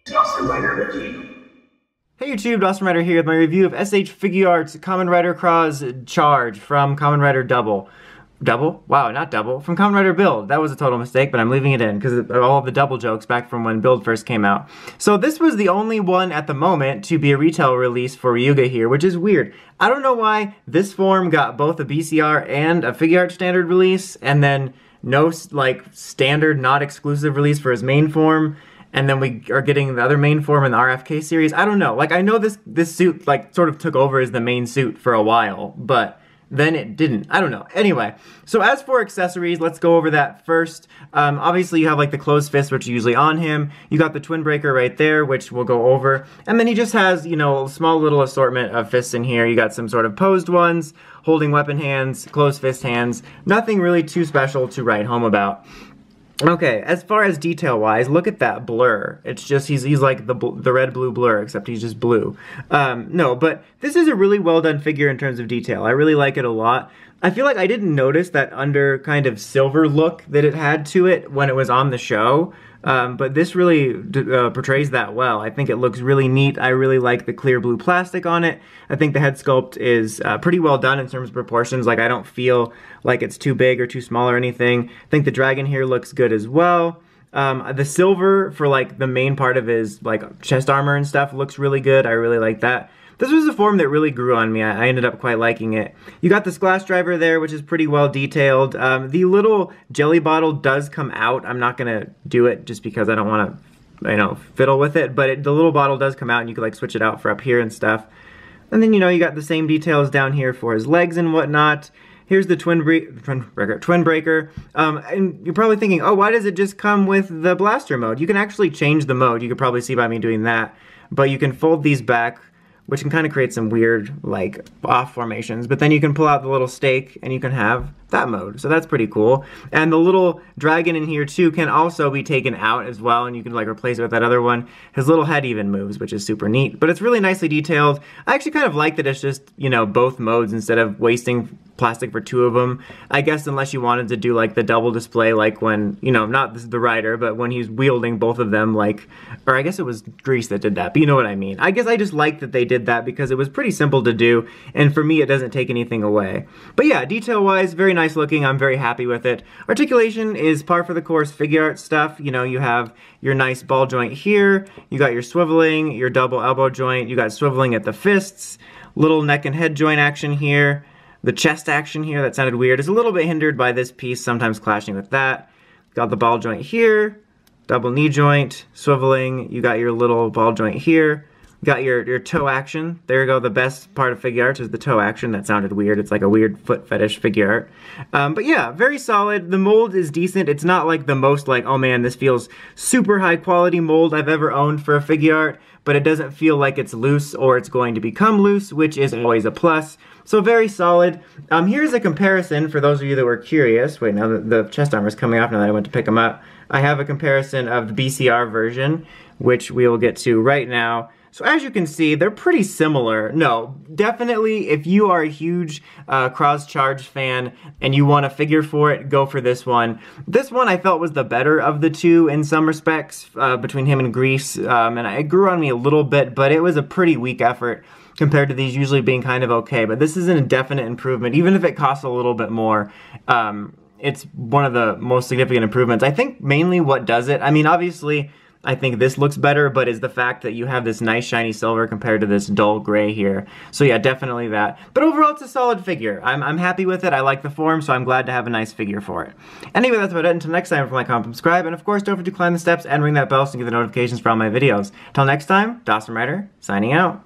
Hey YouTube, Dawson here with my review of S.H.Figuarts Kamen Rider Cross Charge from Kamen Rider Double. Double? Wow, not double. From Kamen Rider Build. That was a total mistake, but I'm leaving it in because of all of the double jokes back from when Build first came out. So this was the only one at the moment to be a retail release for Ryuuga here, which is weird. I don't know why this form got both a BCR and a Figuarts standard release, and then no like standard, not exclusive release for his main form. And then we are getting the other main form in the RFK series. I don't know. Like, I know this suit, like, sort of took over as the main suit for a while, but then it didn't. I don't know. Anyway, so as for accessories, let's go over that first. Obviously, you have, like, the closed fist, which are usually on him. You got the twin breaker right there, which we'll go over. And then he just has, you know, a small little assortment of fists in here. You got some sort of posed ones, holding weapon hands, closed fist hands. Nothing really too special to write home about. Okay, as far as detail-wise, look at that blur. It's just, he's like the red-blue blur, except he's just blue. No, but this is a really well-done figure in terms of detail. I really like it a lot. I feel like I didn't notice that under kind of silver look that it had to it when it was on the show. But this really portrays that well. I think it looks really neat. I really like the clear blue plastic on it. I think the head sculpt is pretty well done in terms of proportions. Like, I don't feel like it's too big or too small or anything. I think the dragon here looks good as well. The silver for like the main part of his like chest armor and stuff looks really good. I really like that. This was a form that really grew on me. I ended up quite liking it. You got the Schlash driver there, which is pretty well detailed. The little jelly bottle does come out. I'm not going to do it just because I don't want to, you know, fiddle with it. But the little bottle does come out and you can like switch it out for up here and stuff. And then, you know, you got the same details down here for his legs and whatnot. Here's the twin breaker. And you're probably thinking, oh, why does it just come with the blaster mode? You can actually change the mode. You could probably see by me doing that. But you can fold these back, which can kind of create some weird, like, off formations. But then you can pull out the little stake, and you can have that mode. So that's pretty cool. And the little dragon in here, too, can also be taken out as well, and you can, like, replace it with that other one. His little head even moves, which is super neat. But it's really nicely detailed. I actually kind of like that it's just, you know, both modes instead of wasting plastic for two of them. I guess unless you wanted to do, like, the double display, like when, you know, not the rider, but when he's wielding both of them, like, or I guess it was Grease that did that, but you know what I mean. I guess I just like that they did that because it was pretty simple to do, and for me, it doesn't take anything away. But yeah, detail-wise, very nice looking. I'm very happy with it. Articulation is par for the course Figuarts stuff. You know, you have your nice ball joint here, you got your swiveling, your double elbow joint, you got swiveling at the fists, little neck and head joint action here, the chest action here, that sounded weird. It's a little bit hindered by this piece, sometimes clashing with that. Got the ball joint here, double knee joint, swiveling, you got your little ball joint here. Got your toe action. There you go. The best part of Figuarts is the toe action. That sounded weird. It's like a weird foot fetish figure art. But yeah, very solid. The mold is decent. It's not like the most like, oh man, this feels super high quality mold I've ever owned for a figure art, but it doesn't feel like it's loose or it's going to become loose, which is always a plus. So very solid. Here's a comparison for those of you that were curious. Wait, now the chest armor is coming off now that I went to pick them up. I have a comparison of the BCR version, which we will get to right now. So as you can see, they're pretty similar. No, definitely if you are a huge Cross Charge fan and you want a figure for it, go for this one. This one I felt was the better of the two in some respects between him and Grease. And it grew on me a little bit, but it was a pretty weak effort compared to these usually being kind of okay. But this is a definite improvement, even if it costs a little bit more. It's one of the most significant improvements. I think mainly what does it, I mean, obviously, I think this looks better, but is the fact that you have this nice shiny silver compared to this dull gray here. So yeah, definitely that. But overall, it's a solid figure. I'm happy with it. I like the form, so I'm glad to have a nice figure for it. Anyway, that's about it. Until next time, like, comment, subscribe, and of course, don't forget to climb the steps and ring that bell so you get the notifications for all my videos. Till next time, Dawson Rider, signing out.